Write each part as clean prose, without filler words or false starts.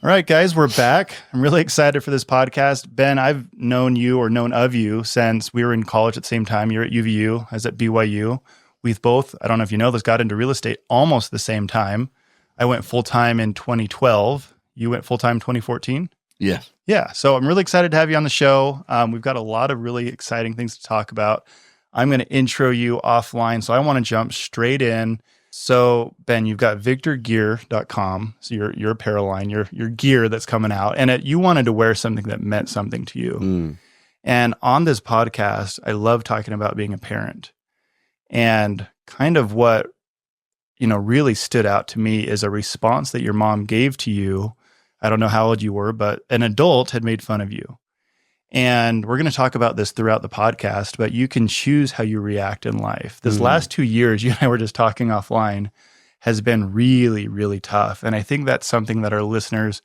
All right, guys, we're back. I'm really excited for this podcast. Ben, I've known you or known of you since we were in college at the same time. You're at UVU, I was at BYU. We've both, I don't know if you know this, got into real estate almost the same time. I went full-time in 2012. You went full-time in 2014? Yeah. Yeah, so I'm really excited to have you on the show. We've got a lot of really exciting things to talk about. I'm going to intro you offline, so I want to jump straight in. So, Ben, you've got victorgear.com. So your apparel line, your gear that's coming out. And you wanted to wear something that meant something to you. Mm. And on this podcast, I love talking about being a parent. And kind of what, really stood out to me is a response that your mom gave to you. I don't know how old you were, but an adult had made fun of you. And we're going to talk about this throughout the podcast, but you can choose how you react in life. This last 2 years, you and I were just talking offline, has been really, really tough. And I think that's something that our listeners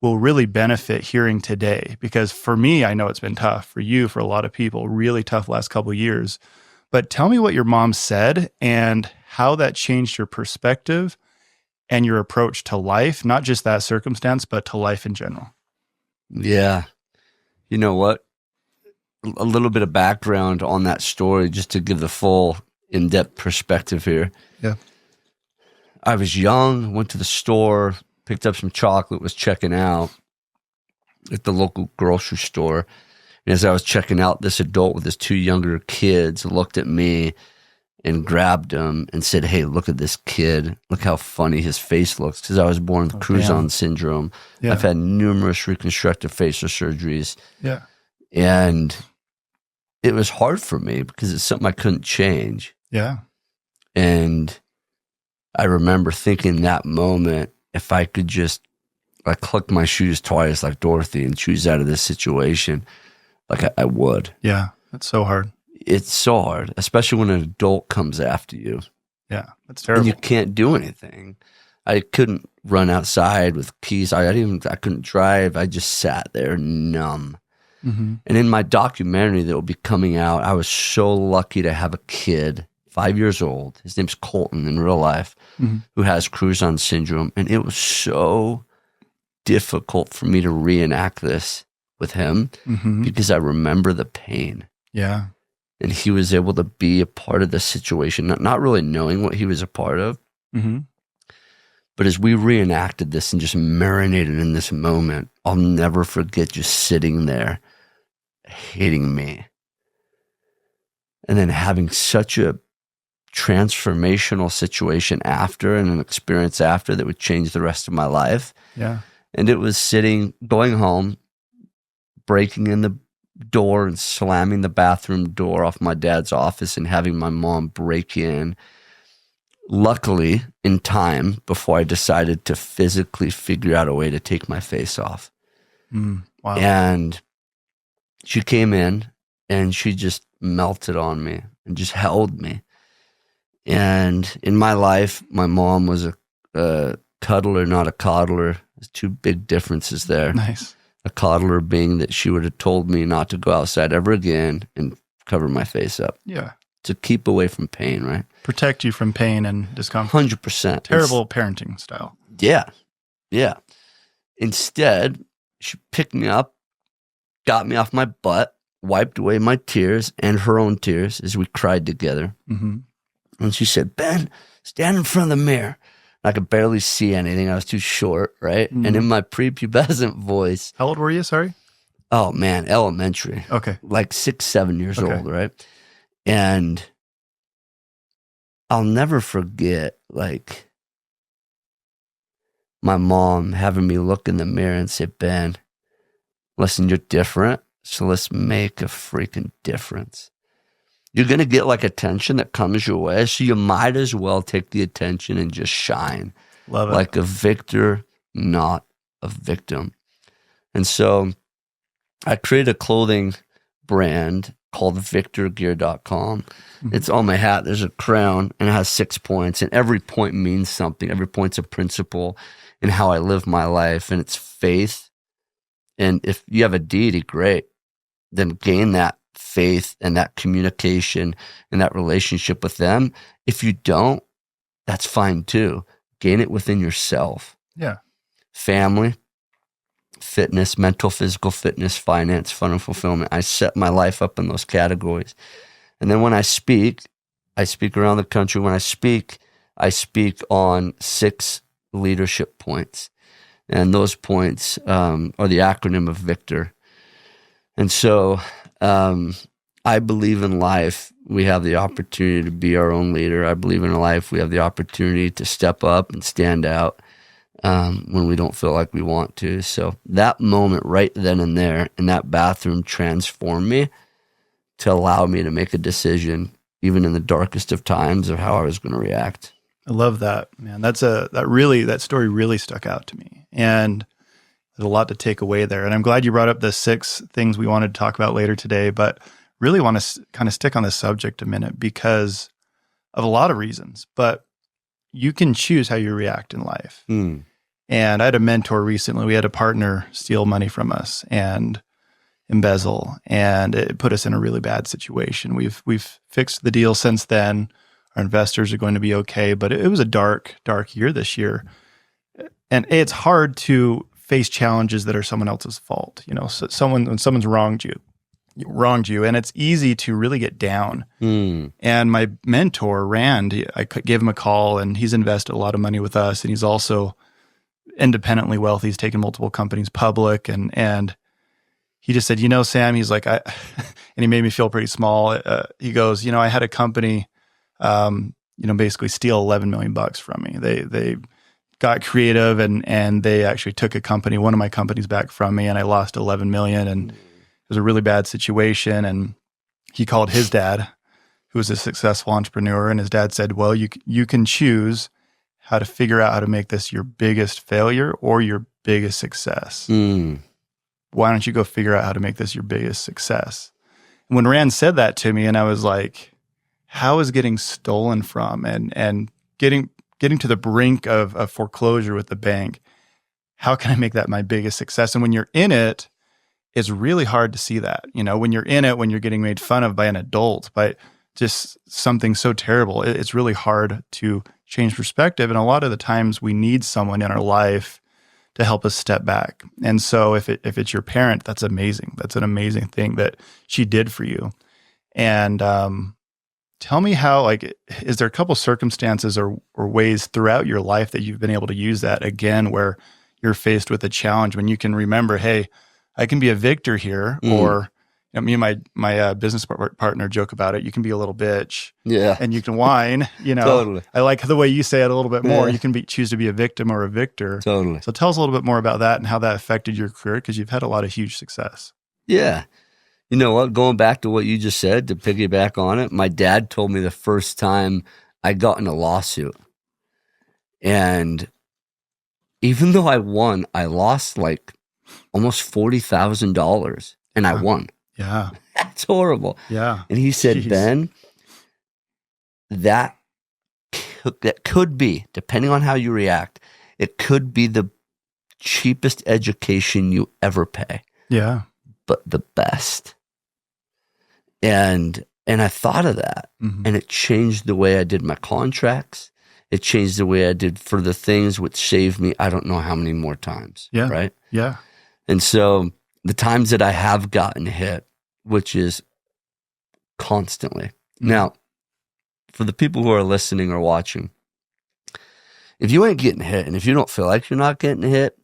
will really benefit hearing today. Because for me, I know it's been tough. For you, for a lot of people, really tough last couple of years. But tell me what your mom said and how that changed your perspective and your approach to life, not just that circumstance, but to life in general. Yeah. You know what? A little bit of background on that story, just to give the full in-depth perspective here. Yeah. I was young, went to the store, picked up some chocolate, was checking out at the local grocery store. And as I was checking out, this adult with his two younger kids looked at me and grabbed him and said, "Hey, look at this kid. Look how funny his face looks." Because I was born with Crouzons syndrome. Yeah. I've had numerous reconstructive facial surgeries. Yeah. And it was hard for me because it's something I couldn't change. Yeah. And I remember thinking that moment, if I could just click my shoes twice like Dorothy and choose out of this situation, I would. Yeah. That's so hard. It's so hard, especially when an adult comes after you. Yeah, that's terrible. And you can't do anything. I couldn't run outside with keys. I couldn't drive. I just sat there numb. Mm-hmm. And in my documentary that will be coming out, I was so lucky to have a kid, 5 years old. His name's Colton in real life, who has Crouzons syndrome. And it was so difficult for me to reenact this with him because I remember the pain. Yeah. And he was able to be a part of the situation, not really knowing what he was a part of. Mm-hmm. But as we reenacted this and just marinated in this moment, I'll never forget just sitting there hating me. And then having such a transformational situation after and an experience after that would change the rest of my life. Yeah. And it was going home, breaking in the door and slamming the bathroom door off my dad's office and having my mom break in, luckily in time before I decided to physically figure out a way to take my face off. Wow. And she came in and she just melted on me and just held me. And in my life, my mom was a cuddler, not a coddler. There's two big differences there. Nice. A coddler being that she would have told me not to go outside ever again and cover my face up. Yeah. To keep away from pain, right? Protect you from pain and discomfort. 100%. Terrible parenting style. Yeah. Yeah. Instead, she picked me up, got me off my butt, wiped away my tears and her own tears as we cried together. Mm-hmm. And she said, "Ben, stand in front of the mirror." I could barely see anything. I was too short, right? Mm-hmm. And in my prepubescent voice. How old were you? Sorry? Oh, man, elementary. Okay. Like 6, 7 years old, right? And I'll never forget, my mom having me look in the mirror and say, "Ben, listen, you're different, so let's make a freaking difference. You're going to get attention that comes your way, so you might as well take the attention and just shine." Love it. Like a victor, not a victim. And so I created a clothing brand called victorgear.com. Mm-hmm. It's on my hat. There's a crown and it has 6 points, and every point means something. Every point's a principle in how I live my life, and it's faith. And if you have a deity, great. Then gain that faith and that communication and that relationship with them. If you don't, that's fine too. Gain it within yourself. Yeah. Family, fitness, mental, physical fitness, finance, fun and fulfillment. I set my life up in those categories. And then when I speak around the country. When I speak on 6 leadership points. And those points are the acronym of Victor. And so I believe in life we have the opportunity to be our own leader. I believe in life we have the opportunity to step up and stand out when we don't feel like we want to. So that moment right then and there in that bathroom transformed me to allow me to make a decision, even in the darkest of times, of how I was going to react. I love that, man. That story really stuck out to me. And there's a lot to take away there. And I'm glad you brought up the 6 things we wanted to talk about later today, but really want to kind of stick on this subject a minute because of a lot of reasons. But you can choose how you react in life. And I had a mentor recently. We had a partner steal money from us and embezzle, and it put us in a really bad situation. We've fixed the deal since then. Our investors are going to be okay, but it was a dark year this year. And it's hard to face challenges that are someone else's fault. You know, so when someone's wronged you, and it's easy to really get down. And my mentor, Rand, I gave him a call, and he's invested a lot of money with us, and he's also independently wealthy. He's taken multiple companies public, and he just said, Sam, he's like, and he made me feel pretty small. He goes, I had a company, basically steal $11 million from me. They got creative and they actually took one of my companies back from me, and I lost $11 million, and it was a really bad situation. And he called his dad, who was a successful entrepreneur, and his dad said, well, you can choose how to figure out how to make this your biggest failure or your biggest success. Why don't you go figure out how to make this your biggest success? And when Rand said that to me, and I was like, how is getting stolen from and getting to the brink of foreclosure with the bank, how can I make that my biggest success? And when you're in it, it's really hard to see that. When you're in it, when you're getting made fun of by an adult, by just something so terrible, it's really hard to change perspective. And a lot of the times we need someone in our life to help us step back. And so if it's your parent, that's amazing. That's an amazing thing that she did for you. And tell me how, is there a couple circumstances or ways throughout your life that you've been able to use that again, where you're faced with a challenge, when you can remember, hey, I can be a victor here, or me and my business partner joke about it. You can be a little bitch, and you can whine. Totally. I like the way you say it a little bit more. You can choose to be a victim or a victor. Totally. So tell us a little bit more about that and how that affected your career, because you've had a lot of huge success. Yeah. You know what? Going back to what you just said, to piggyback on it, my dad told me the first time I got in a lawsuit, and even though I won, I lost almost $40,000, and I won. Yeah. That's horrible. Yeah. And he said, Jeez. Ben, that could be, depending on how you react, it could be the cheapest education you ever pay. Yeah. But the best. And I thought of that, and it changed the way I did my contracts. It changed the way I did for the things which saved me I don't know how many more times. Yeah. Right? Yeah. And so the times that I have gotten hit, which is constantly. Now, for the people who are listening or watching, if you ain't getting hit, and if you don't feel like you're not getting hit,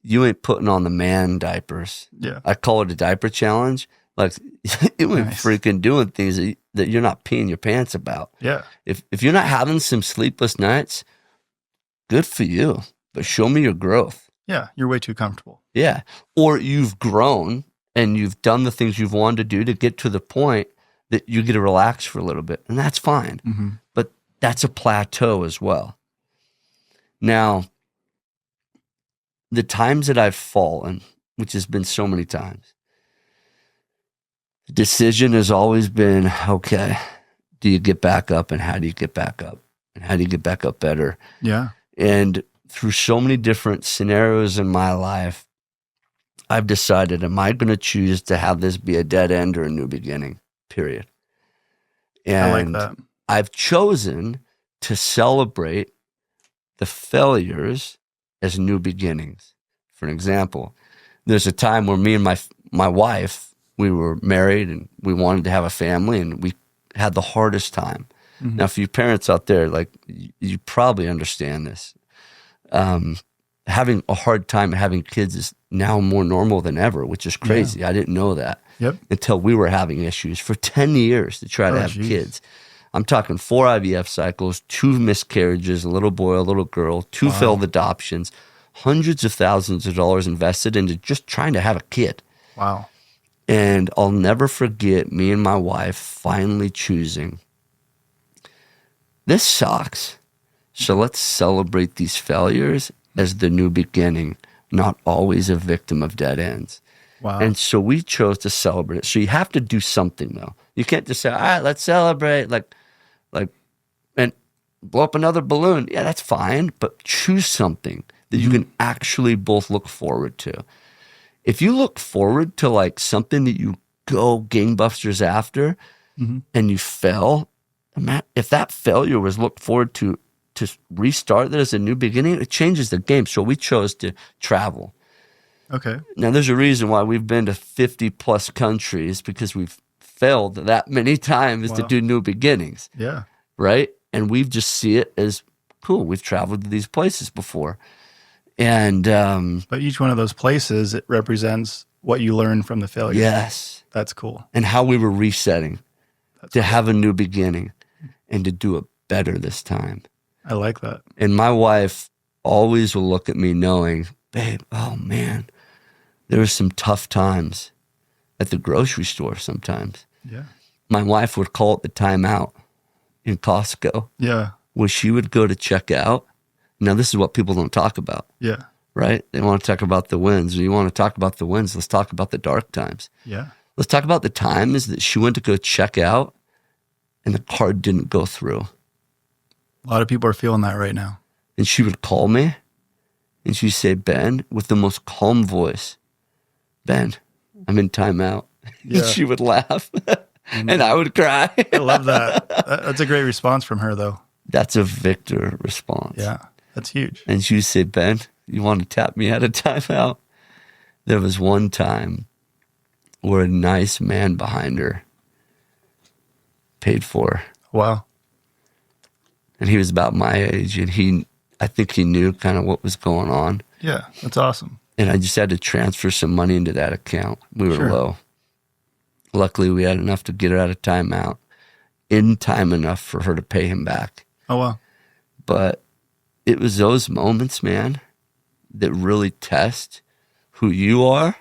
you ain't putting on the man diapers. Yeah. I call it a diaper challenge. You ain't freaking doing things that you're not peeing your pants about. Yeah. If you're not having some sleepless nights, good for you. But show me your growth. Yeah. You're way too comfortable. Yeah. Or you've grown and you've done the things you've wanted to do to get to the point that you get to relax for a little bit. And that's fine. But that's a plateau as well. Now, the times that I've fallen, which has been so many times, the decision has always been, okay, do you get back up, and how do you get back up? And how do you get back up better? Yeah. And through so many different scenarios in my life, I've decided, am I going to choose to have this be a dead end or a new beginning, period? And I like that. I've chosen to celebrate the failures as new beginnings. For an example, there's a time where me and my wife, we were married and we wanted to have a family, and we had the hardest time. Mm-hmm. Now, for you parents out there, like, you probably understand this. Having a hard time having kids is now more normal than ever, which is crazy. I didn't know that until we were having issues for 10 years to try to have kids. I'm talking 4 IVF cycles, 2 miscarriages, a little boy, a little girl, 2 failed adoptions, hundreds of thousands of dollars invested into just trying to have a kid. Wow. And I'll never forget me and my wife finally choosing, this sucks, so let's celebrate these failures as the new beginning, not always a victim of dead ends. Wow. And so we chose to celebrate it. So you have to do something, though. You can't just say, all right, let's celebrate, and blow up another balloon. Yeah, that's fine, but choose something that you can actually both look forward to. If you look forward to like something that you go gangbusters after and you fail, if that failure was looked forward to restart that as a new beginning, it changes the game. So we chose to travel. Okay. Now, there's a reason why we've been to 50 plus countries, because we've failed that many times to do new beginnings. Yeah. Right? And we just see it as cool. We've traveled to these places before. And but each one of those places, it represents what you learned from the failure. Yes. That's cool. And how we were resetting to have a new beginning and to do it better this time. I like that. And my wife always will look at me knowing, babe, oh man, there were some tough times at the grocery store sometimes. Yeah. My wife would call it the timeout in Costco. Yeah. Where she would go to check out. Now, this is what people don't talk about. Yeah. Right? They want to talk about the wins. When you want to talk about the wins, let's talk about the dark times. Yeah. Let's talk about the times that she went to go check out and the card didn't go through. A lot of people are feeling that right now. And she would call me and she'd say, Ben, with the most calm voice, Ben, I'm in timeout. Yeah. And she would laugh and I would cry. I love that. That's a great response from her, though. That's a victor response. Yeah, that's huge. And she would say, Ben, you want to tap me out of timeout? There was one time where a nice man behind her paid for her. Wow. And he was about my age, and I think he knew kind of what was going on. Yeah, that's awesome. And I just had to transfer some money into that account. We were low. Luckily, we had enough to get her out of timeout in time enough for her to pay him back. Oh, wow. But it was those moments, man, that really test who you are,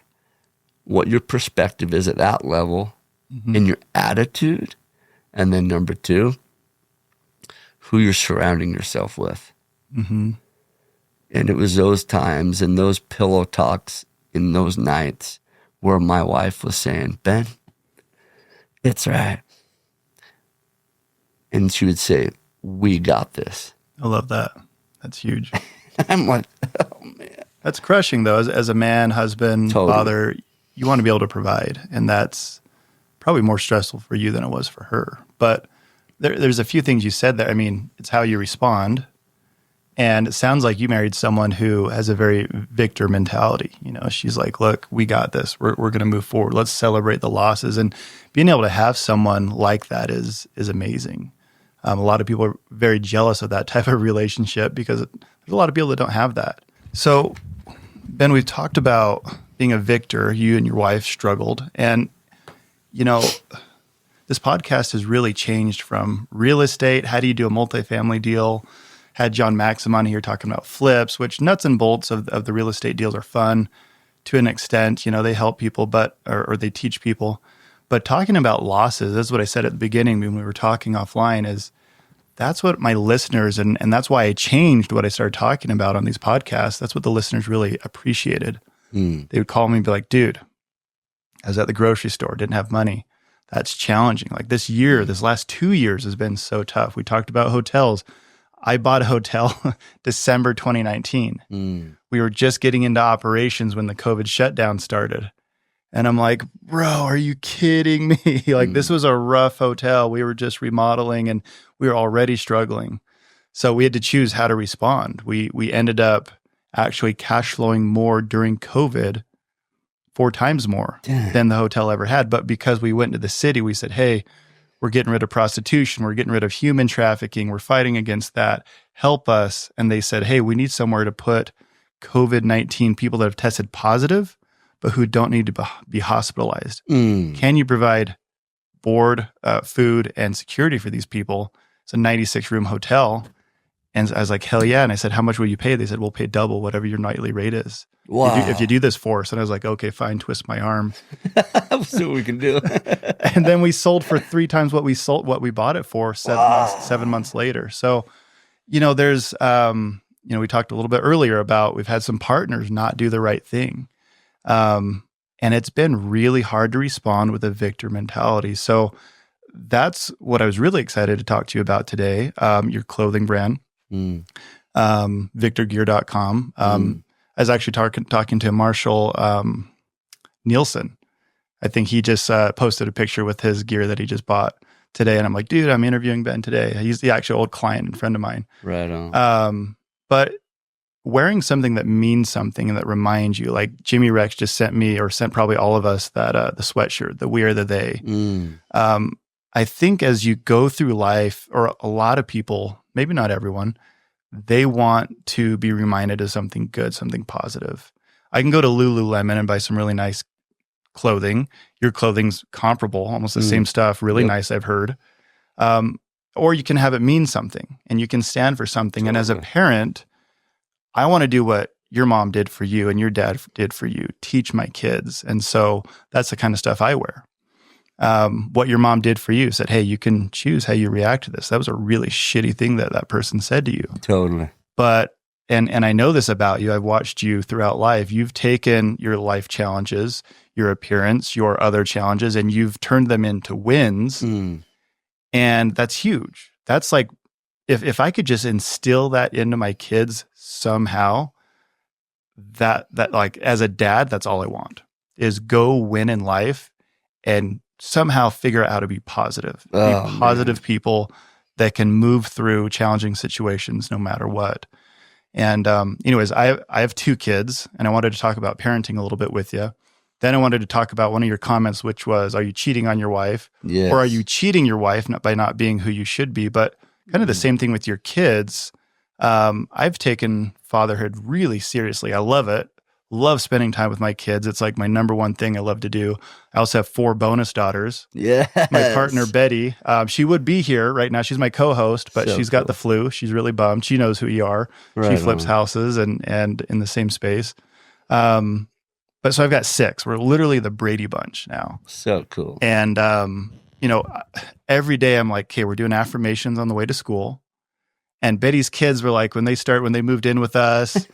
what your perspective is at that level, and your attitude. And then number 2, who you're surrounding yourself with. Mm-hmm. And it was those times and those pillow talks in those nights where my wife was saying, Ben, it's right. And she would say, we got this. I love that. That's huge. I'm like, oh, man. That's crushing, though. As a man, husband, father, you want to be able to provide. And that's probably more stressful for you than it was for her. But there's a few things you said there. I mean, it's how you respond. And it sounds like you married someone who has a very victor mentality. You know, she's like, look, we got this. We're going to move forward. Let's celebrate the losses. And being able to have someone like that is amazing. A lot of people are very jealous of that type of relationship because there's a lot of people that don't have that. So, Ben, we've talked about being a victor. You and your wife struggled. And, you know, this podcast has really changed from real estate. How do you do a multifamily deal? Had John Maxim on here talking about flips, which nuts and bolts of the real estate deals are fun to an extent. You know, they help people, or they teach people. But talking about losses, that's what I said at the beginning when we were talking offline, is that's what my listeners, and that's why I changed what I started talking about on these podcasts. That's what the listeners really appreciated. They would call me and be like, dude, I was at the grocery store, didn't have money. That's challenging. Like this last 2 years has been so tough. We talked about hotels. I bought a hotel December 2019. We were just getting into operations when the COVID shutdown started. And I'm like, bro, are you kidding me? Like this was a rough hotel. We were just remodeling and we were already struggling. So we had to choose how to respond. We ended up actually cash flowing more during COVID 4 times more than the hotel ever had. But because we went to the city, we said, hey, we're getting rid of prostitution. We're getting rid of human trafficking. We're fighting against that. Help us. And they said, hey, we need somewhere to put COVID-19 people that have tested positive, but who don't need to be hospitalized. Can you provide board, food, and security for these people? It's a 96-room hotel. And I was like, hell yeah. And I said, how much will you pay? They said, we'll pay double whatever your nightly rate is. Wow. If you do this for us. And I was like, okay, fine, twist my arm. We'll see what we can do. And then we sold for 3 times what we bought it for 7 months later. So, there's, we talked a little bit earlier about we've had some partners not do the right thing. And it's been really hard to respond with a victor mentality. So that's what I was really excited to talk to you about today. Your clothing brand, victorgear.com. I was actually talking to Marshall Nielsen. I think he just posted a picture with his gear that he just bought today. And I'm like, dude, I'm interviewing Ben today. He's the actual old client and friend of mine. Right on. But wearing something that means something and that reminds you, like Jimmy Rex just sent probably all of us that the sweatshirt, the We Are the They. I think as you go through life, or a lot of people, maybe not everyone, they want to be reminded of something good, something positive. I can go to Lululemon and buy some really nice clothing. Your clothing's comparable, almost the same stuff, really nice, I've heard. Or you can have it mean something and you can stand for something. Totally. And as a parent, I want to do what your mom did for you and your dad did for you, teach my kids. And so that's the kind of stuff I wear. What your mom did for you, said, hey, you can choose how you react to this. That was a really shitty thing that person said to you. Totally. But, and I know this about you, I've watched you throughout life. You've taken your life challenges, your appearance, your other challenges, and you've turned them into wins. And that's huge. That's like, if I could just instill that into my kids somehow, that like as a dad, that's all I want is go win in life and somehow figure out how to be positive. Be positive people that can move through challenging situations no matter what. And anyways, I have 2 kids, and I wanted to talk about parenting a little bit with you. Then I wanted to talk about one of your comments, which was, are you cheating on your wife? Yes. Or are you cheating your wife by not being who you should be? But kind of the same thing with your kids. I've taken fatherhood really seriously. I love it. Love spending time with my kids. It's like my number one thing I love to do. I also have 4 bonus daughters. Yeah. My partner, Betty, she would be here right now. She's my co-host, but she's got the flu. She's really bummed. She knows who you are. Right, she flips houses and in the same space. But so I've got 6. We're literally the Brady Bunch now. So cool. And, every day I'm like, okay, we're doing affirmations on the way to school. And Betty's kids were like, when they moved in with us,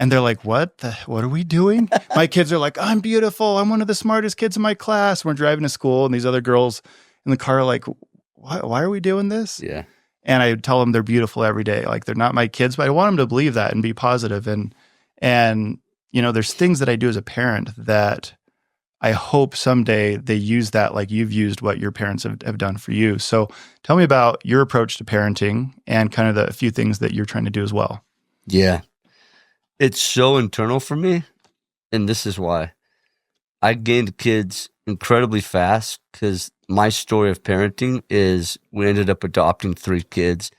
and they're like, what are we doing? My kids are like, I'm beautiful. I'm one of the smartest kids in my class. We're driving to school, and these other girls in the car are like, why are we doing this? Yeah. And I tell them they're beautiful every day. Like, they're not my kids, but I want them to believe that and be positive. And there's things that I do as a parent that I hope someday they use that like you've used what your parents have done for you. So tell me about your approach to parenting and kind of the few things that you're trying to do as well. Yeah. It's so internal for me. And this is why. I gained kids incredibly fast because my story of parenting is we ended up adopting 3 kids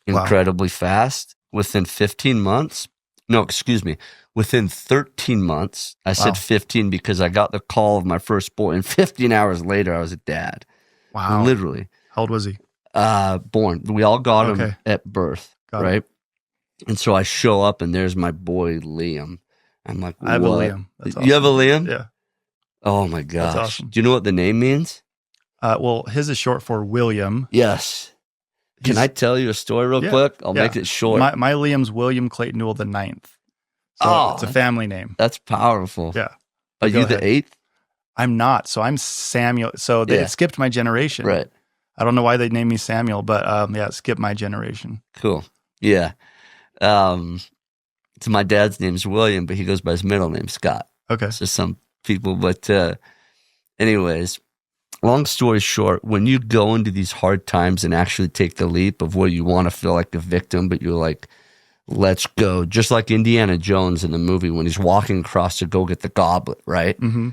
incredibly fast within 15 months. No, excuse me. Within 13 months, I said 15 because I got the call of my first boy, and 15 hours later, I was a dad. Wow. Literally. How old was he? Born. We all got him at birth, right? It. And so I show up, and there's my boy, Liam. I'm like, what? I have a Liam. That's awesome. You have a Liam? Yeah. Oh, my gosh. That's awesome. Do you know what the name means? Well, his is short for William. Yes. Can I tell you a story real quick? I'll make it short. My Liam's William Clayton Newell the 9th. So it's a family name. That's powerful. Yeah. Are you the 8th? I'm not. So I'm Samuel. So it skipped my generation. Right. I don't know why they named me Samuel, but it skipped my generation. Cool. Yeah. So my dad's name's William, but he goes by his middle name, Scott. Okay. So some people, but anyways, long story short, when you go into these hard times and actually take the leap of where you want to feel like a victim, but you're like, let's go. Just like Indiana Jones in the movie when he's walking across to go get the goblet, right? Mm-hmm.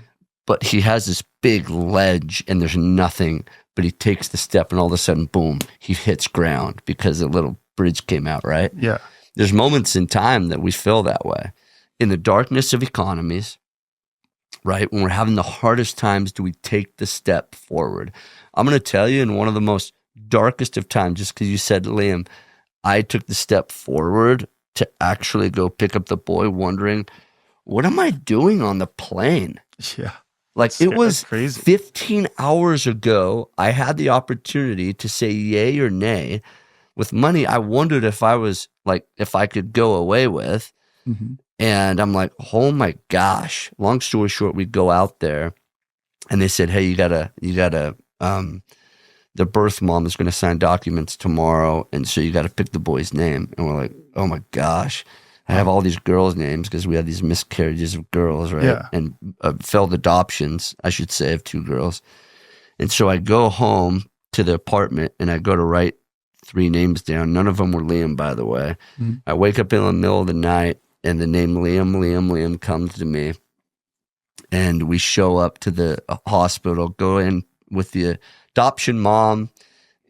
But he has this big ledge and there's nothing, but he takes the step and all of a sudden, boom, he hits ground because a little bridge came out, right? Yeah. There's moments in time that we feel that way. In the darkness of economies, right? When we're having the hardest times, do we take the step forward? I'm going to tell you, in one of the most darkest of times, just because you said, Liam, I took the step forward to actually go pick up the boy, wondering, what am I doing on the plane? Yeah. Like, it was crazy. 15 hours ago, I had the opportunity to say yay or nay. With money, I wondered if I could go away with. Mm-hmm. And I'm like, oh my gosh. Long story short, we go out there and they said, hey, you gotta, the birth mom is going to sign documents tomorrow. And so you got to pick the boy's name. And we're like, oh my gosh. I have all these girls' names because we had these miscarriages of girls, right? Yeah. And failed adoptions, I should say, of 2 girls. And so I go home to the apartment and I go to write 3 names down. None of them were Liam, by the way. Mm-hmm. I wake up in the middle of the night and the name Liam comes to me. And we show up to the hospital, go in with the adoption mom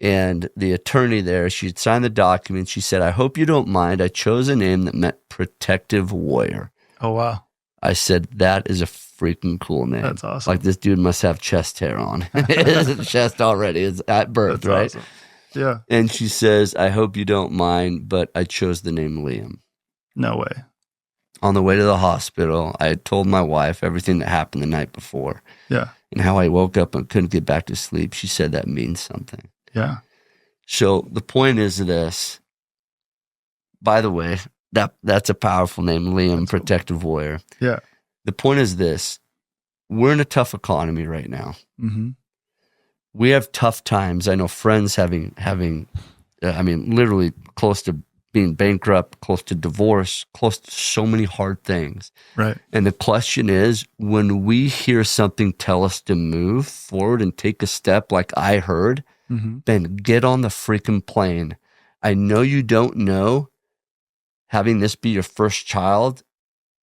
and the attorney there. She had signed the document. She said, I hope you don't mind. I chose a name that meant protective warrior. Oh, wow. I said, that is a freaking cool name. That's awesome. Like, this dude must have chest hair on. His chest already. It's at birth, That's right? awesome. Yeah. And she says, I hope you don't mind, but I chose the name Liam. No way. On the way to the hospital, I had told my wife everything that happened the night before. Yeah. And how I woke up and couldn't get back to sleep. She said that means something. Yeah. So the point is this. By the way, that's a powerful name, Liam, That's protective warrior. Yeah. The point is this. We're in a tough economy right now. Mm-hmm. We have tough times. I know friends having literally close to being bankrupt, close to divorce, close to so many hard things. Right. And the question is, when we hear something tell us to move forward and take a step like I heard, Mm-hmm. then get on the freaking plane. I know you don't know having this be your first child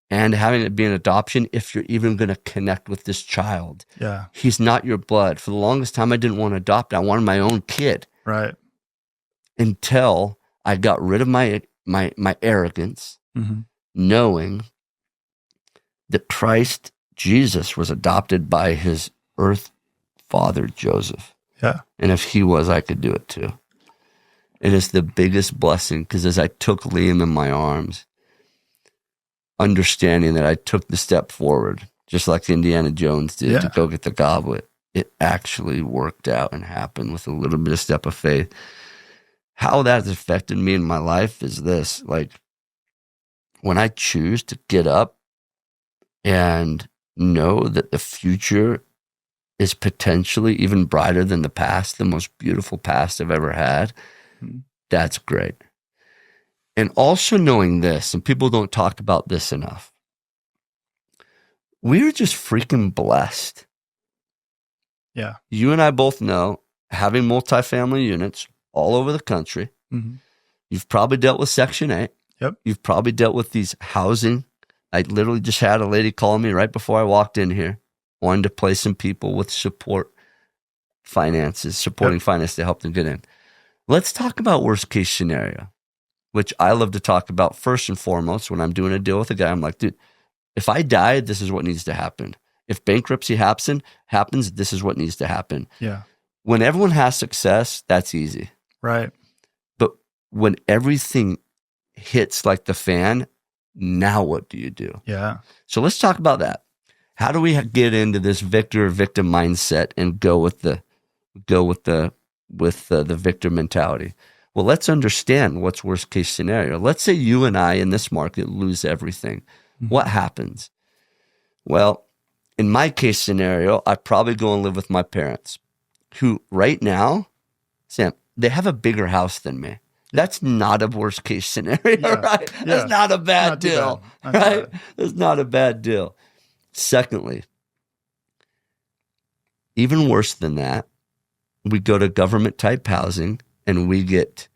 and having it be an adoption if you're even going to connect with this child. Yeah. He's not your blood. For the longest time, I didn't want to adopt. I wanted my own kid. Right. Until I got rid of my arrogance, Mm-hmm. knowing that Christ, Jesus, was adopted by his earth father, Joseph. Yeah. And if he was, I could do it too. It is the biggest blessing because as I took Liam in my arms, understanding that I took the step forward, just like Indiana Jones did to go get the goblet, it actually worked out and happened with a little bit of step of faith. How that has affected me in my life is this. Like, when I choose to get up and know that the future is potentially even brighter than the past, the most beautiful past I've ever had, that's great. And also knowing this, and people don't talk about this enough, we're just freaking blessed. Yeah. You and I both know, having multifamily units all over the country, Mm-hmm. you've probably dealt with Section 8. Yep. You've probably dealt with these housing. I literally just had a lady call me right before I walked in here, wanting to place some people with supporting finance to help them get in. Let's talk about worst case scenario, which I love to talk about first and foremost. When I'm doing a deal with a guy, I'm like, dude, if I die, this is what needs to happen. If bankruptcy happens, this is what needs to happen. Yeah. When everyone has success, that's easy. Right. But when everything hits like the fan, now what do you do? Yeah. So let's talk about that. How do we get into this victim mindset and go with the victor mentality? Well, let's understand what's worst case scenario. Let's say you and I in this market lose everything. Mm-hmm. What happens? Well, in my case scenario, I probably go and live with my parents, who right now, Sam, they have a bigger house than me. That's not a worst case scenario, right? Yeah. That's not a bad deal, right? That's not a bad deal. Secondly, even worse than that, we go to government type housing and we get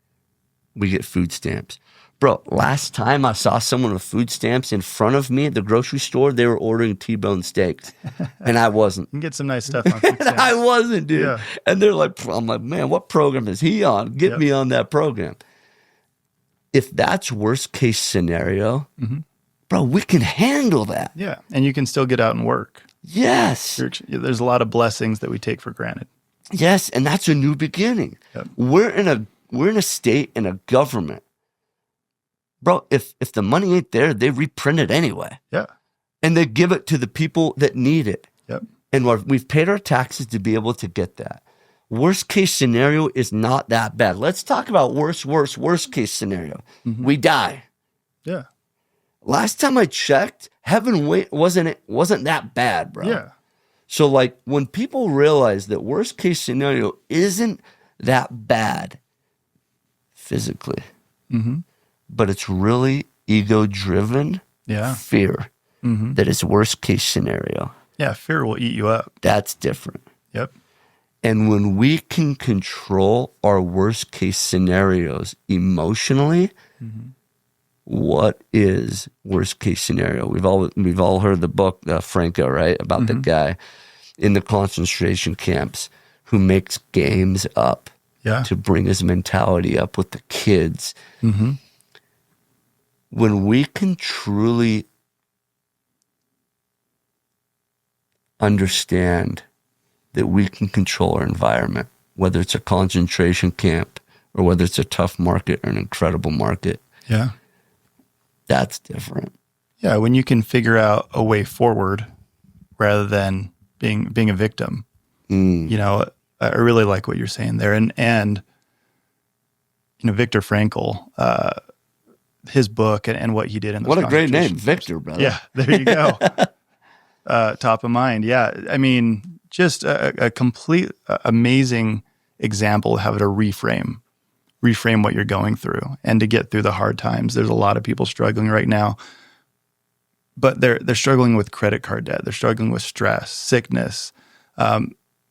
food stamps. Bro, last time I saw someone with food stamps in front of me at the grocery store, they were ordering T-bone steaks, and I wasn't. You can get some nice stuff on food stamps. I wasn't, dude. Yeah. And they're like, I'm like, man, what program is he on? Get me on that program. If that's worst case scenario, bro, we can handle that. Yeah, and you can still get out and work. Yes. There's a lot of blessings that we take for granted. Yes, and that's a new beginning. Yep. We're in a state and a government. Bro, if the money ain't there, they reprint it anyway. Yeah. And they give it to the people that need it. Yep. And we've paid our taxes to be able to get that. Worst case scenario is not that bad. Let's talk about worst case scenario. We die. Yeah. Last time I checked, heaven wasn't that bad, bro. Yeah. So like when people realize that worst case scenario isn't that bad physically, but it's really ego driven fear that is worst case scenario. Yeah, fear will eat you up. That's different. Yep. And when we can control our worst case scenarios emotionally, what is worst case scenario? We've all heard the book Franco, right? About the guy in the concentration camps who makes games up to bring his mentality up with the kids. When we can truly understand that we can control our environment, whether it's a concentration camp or whether it's a tough market or an incredible market. Yeah. That's different. Yeah, when you can figure out a way forward rather than being a victim. You know, I really like what you're saying there. And you know, Viktor Frankl, his book and what he did in those what a great name, camps. Victor, brother. Yeah, there you go. Top of mind. Yeah, I mean, just a complete amazing example of how to reframe what you're going through and to get through the hard times. There's a lot of people struggling right now, but they're struggling with credit card debt. They're struggling with stress, sickness.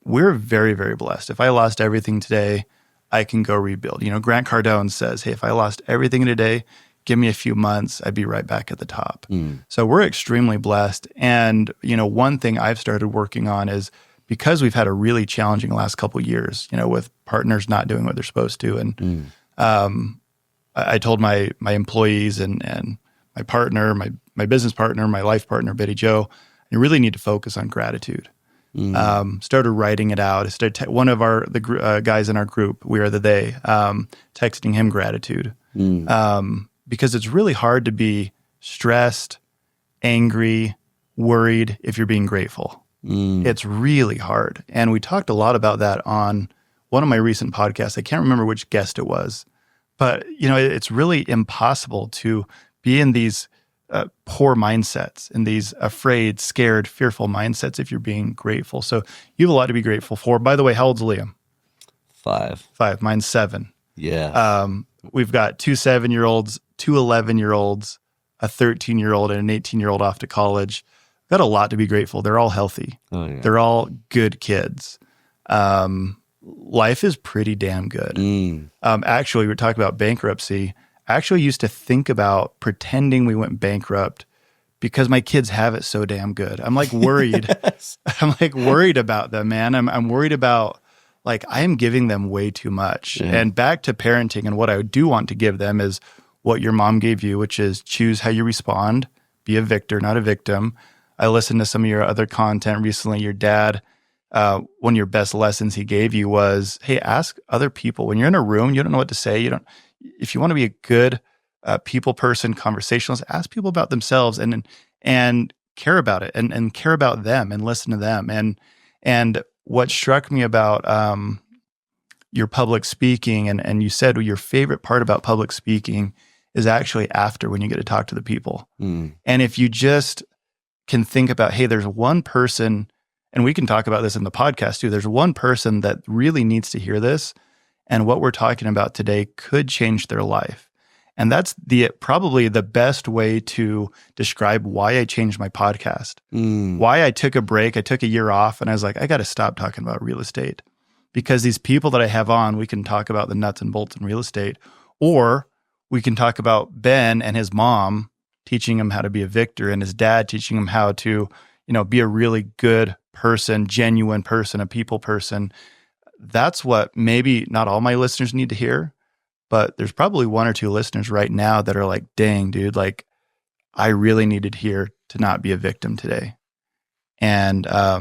We're very, very blessed. If I lost everything today, I can go rebuild. You know, Grant Cardone says, hey, if I lost everything today, give me a few months, I'd be right back at the top. So we're extremely blessed. And, you know, one thing I've started working on is because we've had a really challenging last couple of years, you know, with partners not doing what they're supposed to. And I told my employees and my partner, my business partner, my life partner, Betty Jo, you really need to focus on gratitude. Started writing it out. One of the guys in our group, we are the they, texting him gratitude. Because it's really hard to be stressed, angry, worried if you're being grateful. It's really hard. And we talked a lot about that on one of my recent podcasts. I can't remember which guest it was, but you know, it's really impossible to be in these poor mindsets, in these afraid, scared, fearful mindsets if you're being grateful. So you have a lot to be grateful for. By the way, how old's Liam? 5. Mine's 7. Yeah. We've got 2 7-year-olds, 2 11-year-olds, a 13-year-old, and an 18-year-old off to college. Got a lot to be grateful. They're all healthy. Oh, yeah. They're all good kids. Life is pretty damn good. Actually, we were talking about bankruptcy. I actually used to think about pretending we went bankrupt because my kids have it so damn good. I'm like worried. Yes. I'm like worried about them, man. I'm worried about, like, I am giving them way too much. Yeah. And back to parenting, and what I do want to give them is what your mom gave you, which is choose how you respond, be a victor, not a victim. I listened to some of your other content recently. Your dad, one of your best lessons he gave you was, hey, ask other people. When you're in a room, you don't know what to say. If you want to be a good people person, conversationalist, ask people about themselves and care about it and care about them and listen to them. And what struck me about your public speaking, and you said your favorite part about public speaking is actually after, when you get to talk to the people. And if you just can think about, hey, there's one person, and we can talk about this in the podcast too, there's one person that really needs to hear this, and what we're talking about today could change their life. And that's probably the best way to describe why I changed my podcast, why I took a break. I took a year off, and I was like, I got to stop talking about real estate, because these people that I have on, we can talk about the nuts and bolts in real estate, or we can talk about Ben and his mom teaching him how to be a victor, and his dad teaching him how to, be a really good person, genuine person, a people person. That's what maybe not all my listeners need to hear, but there's probably one or two listeners right now that are like, dang, dude, like I really needed to hear to not be a victim today. And I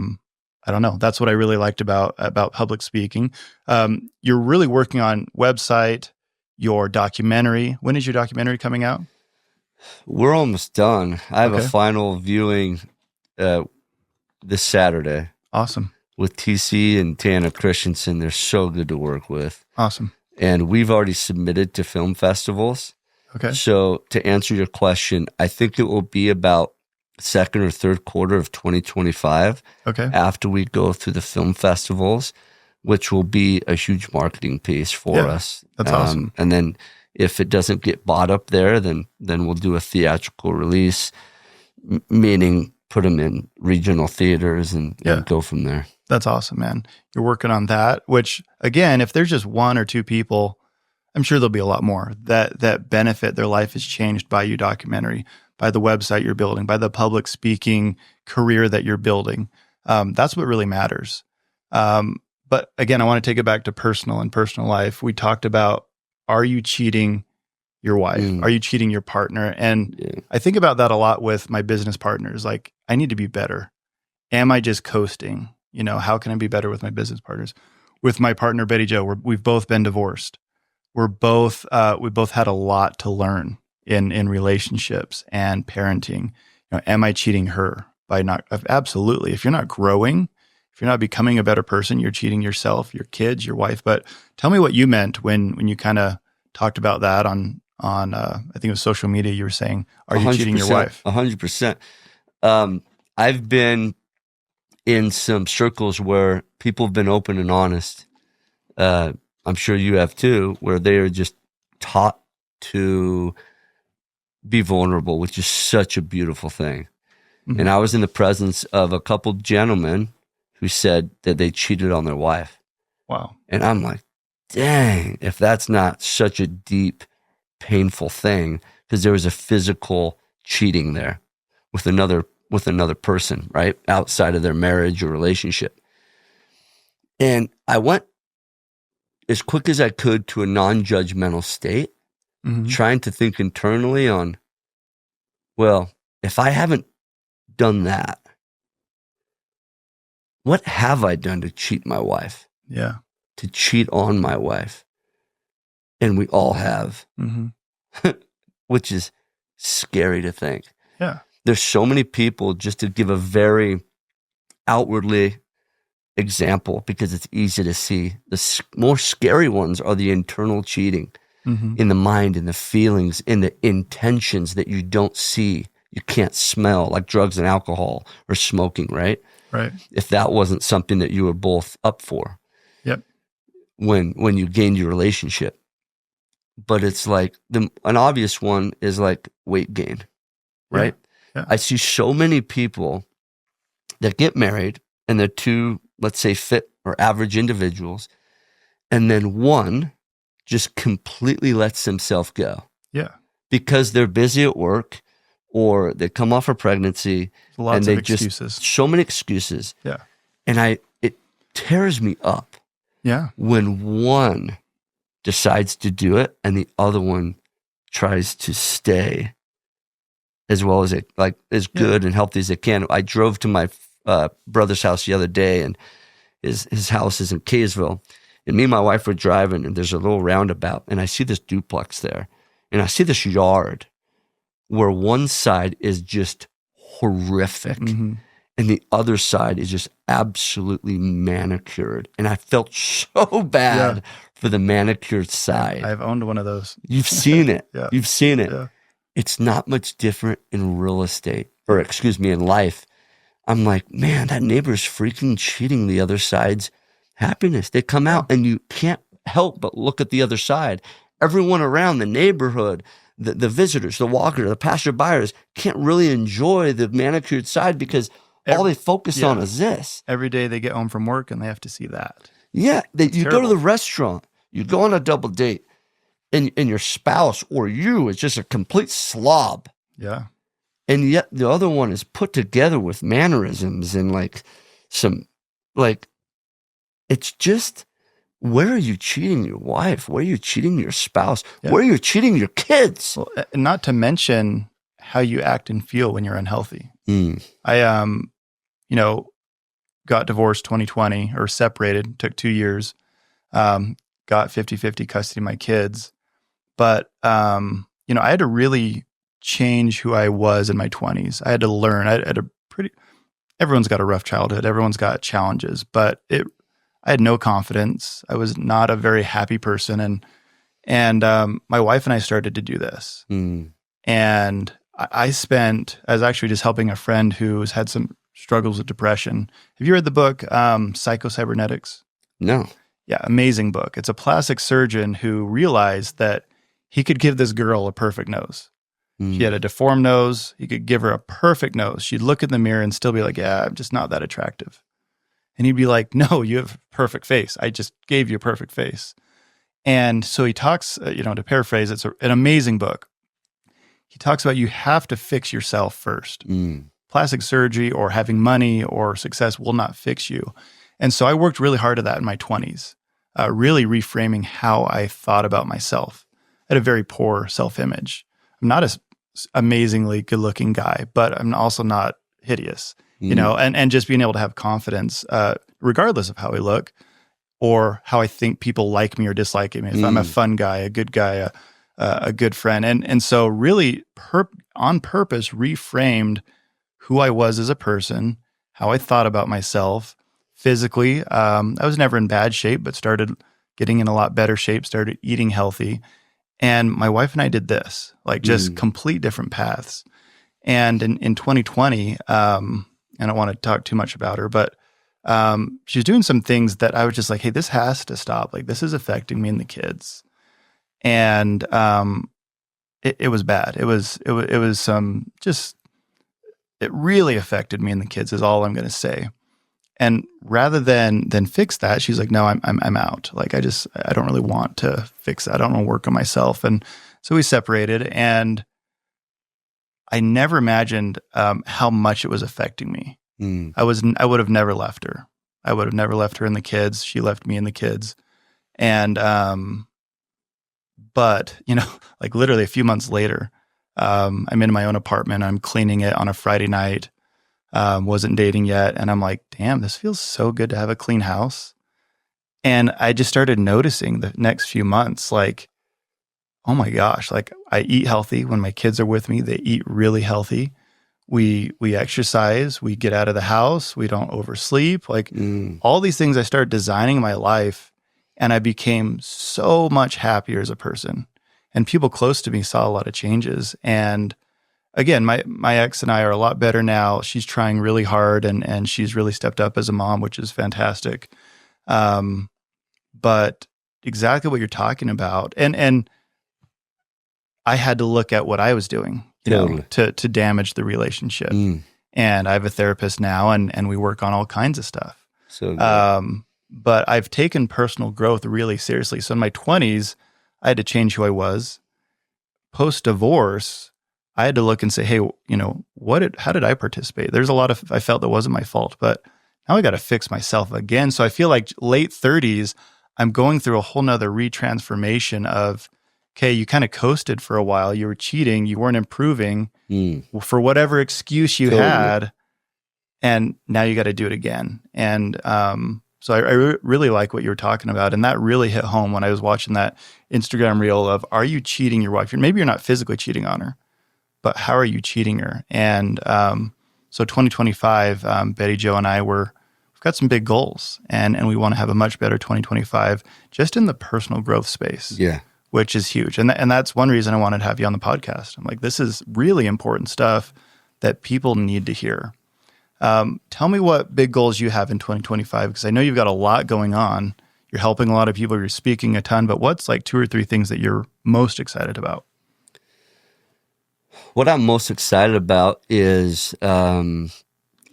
don't know. That's what I really liked about public speaking. You're really working on website, your documentary. When is your documentary coming out? We're almost done. I have a final viewing this Saturday. Awesome. With TC and Tana Christensen. They're so good to work with. Awesome. And we've already submitted to film festivals. Okay. So to answer your question, I think it will be about second or third quarter of 2025. Okay. After we go through the film festivals, which will be a huge marketing piece for us. That's awesome. And then if it doesn't get bought up there, then we'll do a theatrical release, meaning put them in regional theaters and go from there. That's awesome, man. You're working on that, which again, if there's just one or two people, I'm sure there'll be a lot more that benefit, their life is changed by your documentary, by the website you're building, by the public speaking career that you're building. That's what really matters. But again, I want to take it back to personal life. We talked about, are you cheating your wife? Are you cheating your partner? And I think about that a lot with my business partners. Like, I need to be better. Am I just coasting? How can I be better with my business partners? With my partner, Betty Jo, we've both been divorced. We both had a lot to learn in relationships and parenting. Am I cheating her by not? Absolutely. If you're not growing, if you're not becoming a better person, you're cheating yourself, your kids, your wife. But tell me what you meant when you kind of talked about that on I think it was social media. You were saying, are you cheating your wife? 100%. I've been in some circles where people have been open and honest. I'm sure you have too, where they are just taught to be vulnerable, which is such a beautiful thing. Mm-hmm. And I was in the presence of a couple gentlemen who said that they cheated on their wife. Wow. And I'm like, dang, if that's not such a deep, painful thing, because there was a physical cheating there with another person, right? Outside of their marriage or relationship. And I went as quick as I could to a non-judgmental state, trying to think internally on, well, if I haven't done that, what have I done to cheat my wife? Yeah. To cheat on my wife? And we all have, which is scary to think. Yeah. There's so many people, just to give a very outwardly example, because it's easy to see, the more scary ones are the internal cheating in the mind, in the feelings, in the intentions that you don't see, you can't smell, like drugs and alcohol or smoking, right? Right. If that wasn't something that you were both up for. Yep. When you gained your relationship. But it's like, an obvious one is like weight gain, right? Yeah. I see so many people that get married and they're two, let's say, fit or average individuals, and then one just completely lets themselves go. Yeah. Because they're busy at work or they come off a pregnancy. Lots of excuses. So many excuses. Yeah. And it tears me up. Yeah. When one decides to do it and the other one tries to stay as well as as good and healthy as they can. I drove to my brother's house the other day, and his house is in Kaysville, and me and my wife were driving, and there's a little roundabout, and I see this duplex there, and I see this yard where one side is just horrific, and the other side is just absolutely manicured, and I felt so bad for the manicured side. I've owned one of those. You've seen it. Yeah. You've seen it. Yeah. It's not much different in real estate, or in life. I'm like, man, that neighbor's freaking cheating the other side's happiness. They come out and you can't help but look at the other side. Everyone around the neighborhood, the visitors, the walkers, the passerbyers can't really enjoy the manicured side because all they focus on is this. Every day they get home from work and they have to see that. Yeah. You go to the restaurant, you go on a double date, and your spouse or you is just a complete slob. Yeah. And yet the other one is put together with mannerisms and like some, like, it's just, where are you cheating your wife? Where are you cheating your spouse? Yeah. Where are you cheating your kids? Well, and not to mention how you act and feel when you're unhealthy. I, got divorced 2020 or separated, took 2 years, got 50-50 custody of my kids. But, I had to really change who I was in my 20s. I had to learn. I had everyone's got a rough childhood. Everyone's got challenges, but I had no confidence. I was not a very happy person. And my wife and I started to do this. And I was actually just helping a friend who's had some struggles with depression. Have you read the book, Psycho-Cybernetics? No. Yeah, amazing book. It's a plastic surgeon who realized that he could give this girl a perfect nose. She had a deformed nose. He could give her a perfect nose. She'd look in the mirror and still be like, yeah, I'm just not that attractive. And he'd be like, no, you have a perfect face. I just gave you a perfect face. And so he talks, to paraphrase, it's an amazing book. He talks about you have to fix yourself first. Plastic surgery or having money or success will not fix you. And so I worked really hard at that in my 20s, really reframing how I thought about myself. I had a very poor self-image. I'm not an amazingly good-looking guy, but I'm also not hideous, and just being able to have confidence, regardless of how I look or how I think people like me or dislike me. If I'm a fun guy, a good guy, a good friend. And so really on purpose reframed who I was as a person, how I thought about myself physically. I was never in bad shape, but started getting in a lot better shape, started eating healthy. And my wife and I did this, like just complete different paths. And in 2020, I don't want to talk too much about her, but she's doing some things that I was just like, hey, this has to stop. Like, this is affecting me and the kids. And it was bad. It was it really affected me and the kids is all I'm going to say. And rather than fix that, she's like, no, I'm out. Like, I don't really want to fix that. I don't want to work on myself. And so we separated, and I never imagined how much it was affecting me. I would have never left her. I would have never left her and the kids. She left me and the kids. And, but, like literally a few months later, I'm in my own apartment. I'm cleaning it on a Friday night. Wasn't dating yet. And I'm like, damn, this feels so good to have a clean house. And I just started noticing the next few months, like, oh my gosh, like I eat healthy when my kids are with me. They eat really healthy. We exercise, we get out of the house, we don't oversleep. Like all these things I started designing my life, and I became so much happier as a person. And people close to me saw a lot of changes. And again, my ex and I are a lot better now. She's trying really hard, and she's really stepped up as a mom, which is fantastic. But exactly what you're talking about, and I had to look at what I was doing, to damage the relationship. And I have a therapist now, and we work on all kinds of stuff. So good. But I've taken personal growth really seriously. So in my 20s, I had to change who I was. Post-divorce, I had to look and say, hey, how did I participate? There's a lot I felt that wasn't my fault, but now I got to fix myself again. So I feel like late 30s, I'm going through a whole nother retransformation of, okay, you kind of coasted for a while. You were cheating. You weren't improving for whatever excuse you had. And now you got to do it again. And so I really like what you were talking about. And that really hit home when I was watching that Instagram reel of, are you cheating your wife? Maybe you're not physically cheating on her, but how are you cheating her? And so 2025, Betty Jo and I we've got some big goals, and we want to have a much better 2025 just in the personal growth space. Yeah. Which is huge. And that's one reason I wanted to have you on the podcast. I'm like, this is really important stuff that people need to hear. Tell me what big goals you have in 2025, because I know you've got a lot going on. You're helping a lot of people. You're speaking a ton, but what's like 2 or 3 things that you're most excited about? What I'm most excited about is the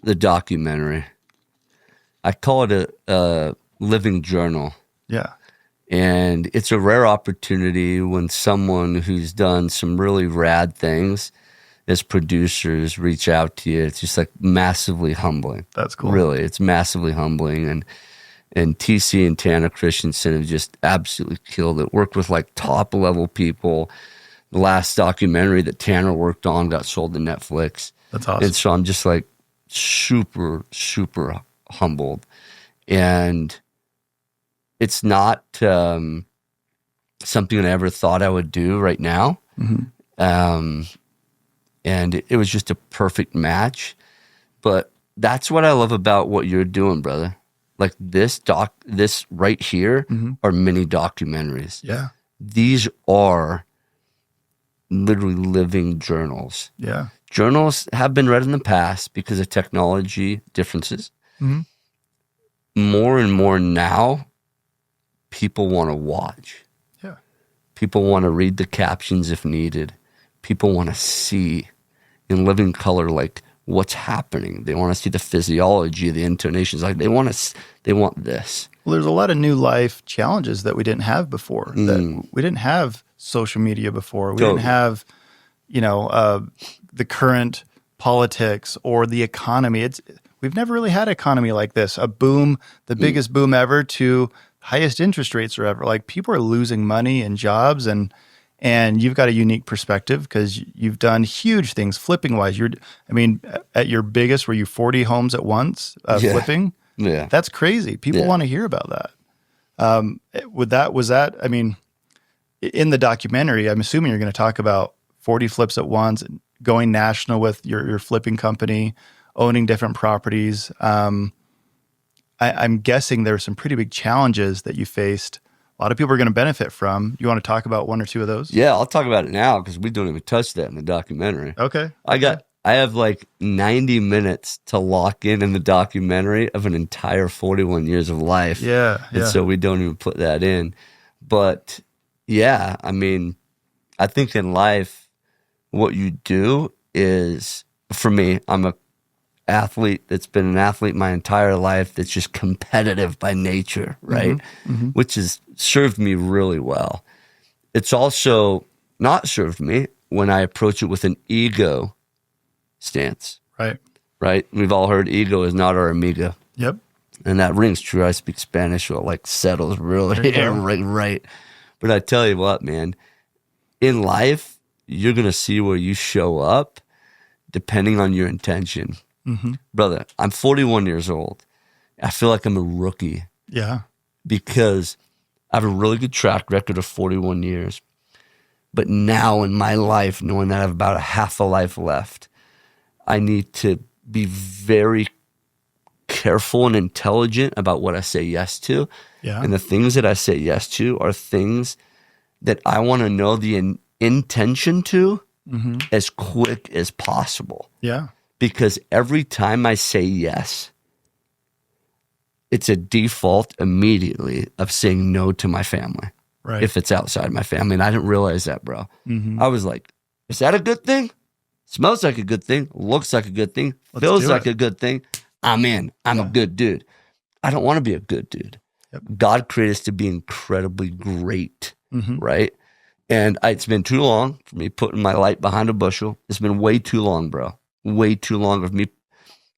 documentary. I call it a living journal. Yeah. And it's a rare opportunity when someone who's done some really rad things as producers reach out to you. It's just like massively humbling. That's cool. Really, it's massively humbling. And TC and Tanner Christensen have just absolutely killed it. Worked with like top level people. The last documentary that Tanner worked on got sold to Netflix. That's awesome. And so I'm just like super, super humbled. And it's not something I ever thought I would do right now. Mm-hmm. And it was just a perfect match. But that's what I love about what you're doing, brother. Like this right here mm-hmm. are mini documentaries. Yeah. These are literally living journals. Yeah. Journals have been read in the past because of technology differences. Mm-hmm. More and more now, people want to watch. Yeah. People want to read the captions if needed. People want to see in living color, like what's happening. They want to see the physiology, the intonations. Like they want this. Well, there's a lot of new life challenges that we didn't have before. That we didn't have social media before. We didn't have, the current politics or the economy. We've never really had an economy like this. A boom, the biggest boom ever, to highest interest rates ever. Like people are losing money and jobs, and you've got a unique perspective because you've done huge things flipping wise. At your biggest, were you 40 homes at once flipping? Yeah, that's crazy. People want to hear about that. In the documentary, I'm assuming you're going to talk about 40 flips at once, going national with your flipping company, owning different properties. I'm guessing there are some pretty big challenges that you faced. A lot of people are going to benefit from. You want to talk about one or two of those? Yeah, I'll talk about it now because we don't even touch that in the documentary. Okay. I have like 90 minutes to lock in the documentary of an entire 41 years of life. Yeah. And so we don't even put that in. But yeah, I think in life, what you do is, for me, I'm a athlete that's been an athlete my entire life that's just competitive by nature, right? Mm-hmm. Mm-hmm. Which has served me really well. It's also not served me when I approach it with an ego stance. Right? We've all heard ego is not our amigo. Yep. And that rings true. I speak Spanish, so it like settles really right. But I tell you what, man, in life, you're going to see where you show up depending on your intention. Mm-hmm. Brother, I'm 41 years old. I feel like I'm a rookie. Yeah. Because I have a really good track record of 41 years. But now in my life, knowing that I have about a half a life left, I need to be very careful and intelligent about what I say yes to. Yeah. And the things that I say yes to are things that I want to know the intention to mm-hmm. as quick as possible. Yeah. Because every time I say yes, it's a default immediately of saying no to my family. Right. If it's outside my family. And I didn't realize that, bro. Mm-hmm. I was like, is that a good thing? Smells like a good thing. Looks like a good thing. Feels like a good thing. I'm in. I'm a good dude. I don't want to be a good dude. Yep. God created us to be incredibly great, mm-hmm. right? And it's been too long for me putting my light behind a bushel. It's been way too long, bro. Way too long of me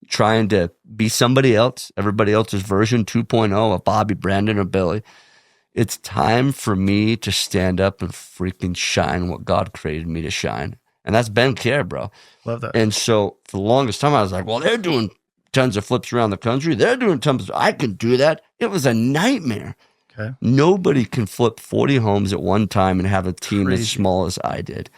trying to be somebody else, everybody else's version 2.0 of Bobby, Brandon, or Billy. It's time for me to stand up and freaking shine what God created me to shine. And that's Ben Kjar, bro. Love that. And so for the longest time, I was like, well, they're doing tons of flips around the country. They're doing tons. I can do that. It was a nightmare. Okay. Nobody can flip 40 homes at one time and have a team as small as I did.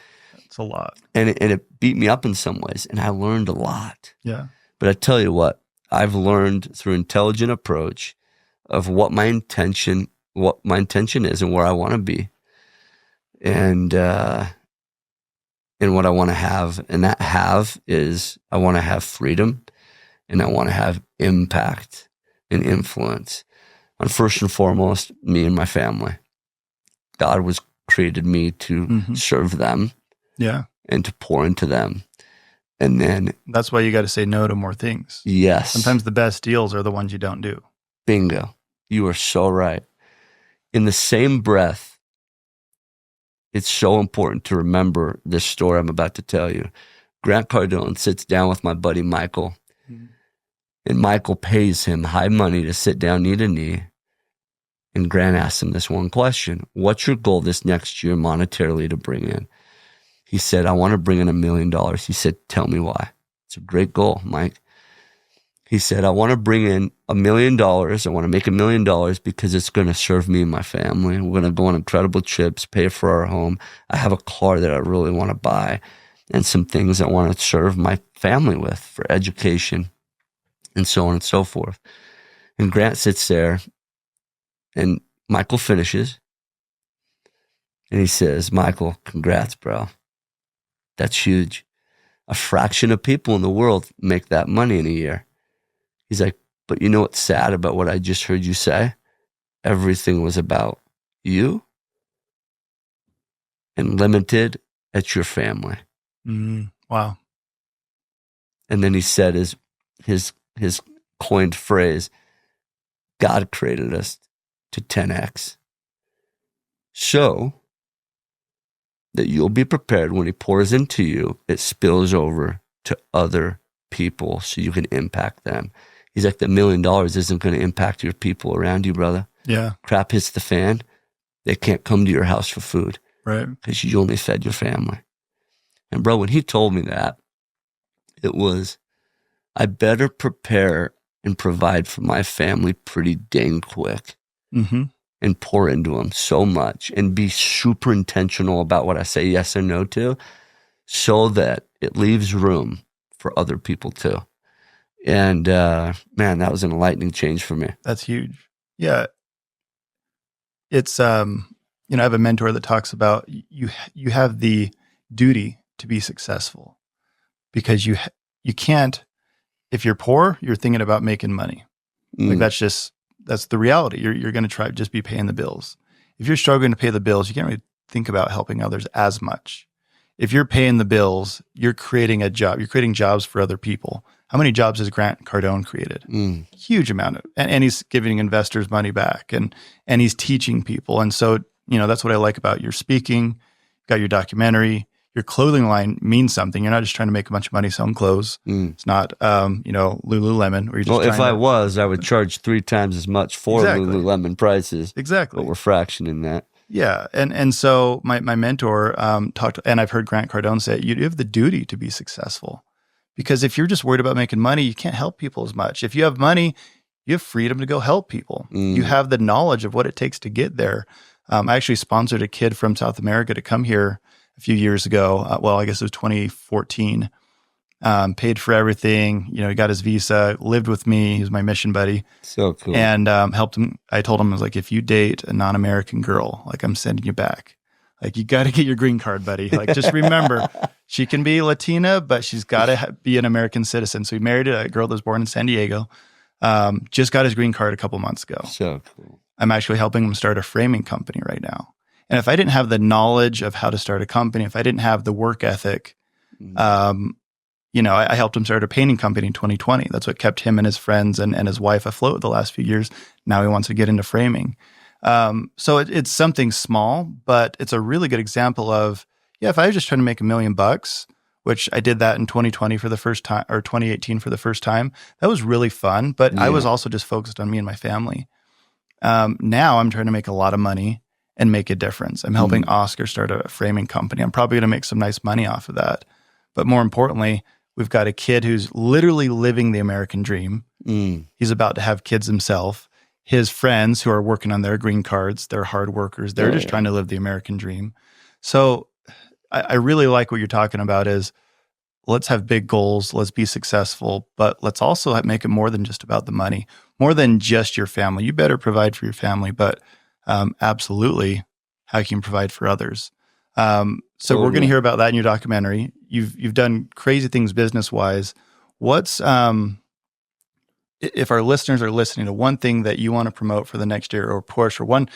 It's a lot. And it beat me up in some ways. And I learned a lot. Yeah. But I tell you what, I've learned through intelligent approach of what my intention is and where I want to be. And what I want to have. And that is I want to have freedom and I want to have impact and influence on, first and foremost, me and my family. God created me to mm-hmm. serve them. Yeah. And to pour into them. And then that's why you got to say no to more things. Yes. Sometimes the best deals are the ones you don't do. Bingo. You are so right. in the same breath, it's so important to remember this story I'm about to tell you. Grant Cardone sits down with my buddy Michael, and Michael pays him high money to sit down knee to knee. And Grant asks him this one question: what's your goal this next year monetarily to bring in? He said, I want to bring in $1 million. He said, tell me why. It's a great goal, Mike. He said, I want to bring in $1 million. I want to make $1 million because it's going to serve me and my family. We're going to go on incredible trips, pay for our home. I have a car that I really want to buy and some things I want to serve my family with for education and so on and so forth. And Grant sits there and Michael finishes and he says, Michael, congrats, bro. That's huge. A fraction of people in the world make that money in a year. He's like, but you know what's sad about what I just heard you say? Everything was about you and limited at your family. Wow. And then he said his coined phrase, God created us to 10x. So that you'll be prepared when he pours into you, it spills over to other people so you can impact them. He's like, the $1 million isn't going to impact your people around you, brother. Yeah. Crap hits the fan. They can't come to your house for food. Right. Because you only fed your family. And bro, when he told me that, it was, I better prepare and provide for my family pretty dang quick and pour into them so much and be super intentional about what I say yes or no to so that it leaves room for other people too. And man, that was an enlightening change for me. That's huge. Yeah. It's, I have a mentor that talks about you have the duty to be successful because you can't, if you're poor, you're thinking about making money. Like that's the reality. You're going to try just be paying the bills. If you're struggling to pay the bills, you can't really think about helping others as much. If you're paying the bills, you're creating a job. You're creating jobs for other people. How many jobs has Grant Cardone created? Huge amount of, and he's giving investors money back and he's teaching people. And so, that's what I like about your speaking. You've got your documentary, your clothing line means something. You're not just trying to make a bunch of money selling clothes. It's not, Lululemon. Where you're just if I would charge 3 times as much for Lululemon prices. Exactly. But we're fractioning that. Yeah. And so my mentor talked, and I've heard Grant Cardone say, you have the duty to be successful. Because if you're just worried about making money, you can't help people as much. If you have money, you have freedom to go help people. You have the knowledge of what it takes to get there. I actually sponsored a kid from South America to come here a few years ago. I guess it was 2014. Paid for everything. He got his visa, lived with me. He was my mission buddy. So cool. And helped him. I told him, I was like, if you date a non-American girl, like I'm sending you back. Like you got to get your green card, buddy. Like just remember, she can be Latina, but she's got to be an American citizen. So he married a girl that was born in San Diego. Just got his green card a couple months ago. So cool. I'm actually helping him start a framing company right now. And if I didn't have the knowledge of how to start a company, if I didn't have the work ethic, I helped him start a painting company in 2020. That's what kept him and his friends and his wife afloat the last few years. Now he wants to get into framing. So it's something small, but it's a really good example of, if I was just trying to make $1 million, which I did that in 2020 for the first time, or 2018 for the first time, that was really fun. But I was also just focused on me and my family. Now I'm trying to make a lot of money and make a difference. I'm helping Oscar start a framing company. I'm probably going to make some nice money off of that. But more importantly, we've got a kid who's literally living the American dream. He's about to have kids himself. His friends who are working on their green cards, they're hard workers. They're just trying to live the American dream. So I really like what you're talking about is let's have big goals. Let's be successful, but let's also make it more than just about the money, more than just your family. You better provide for your family, but absolutely how can you provide for others? So we're going to hear about that in your documentary. You've done crazy things business-wise. What's, if our listeners are listening to one thing that you want to promote for the next year or push, or one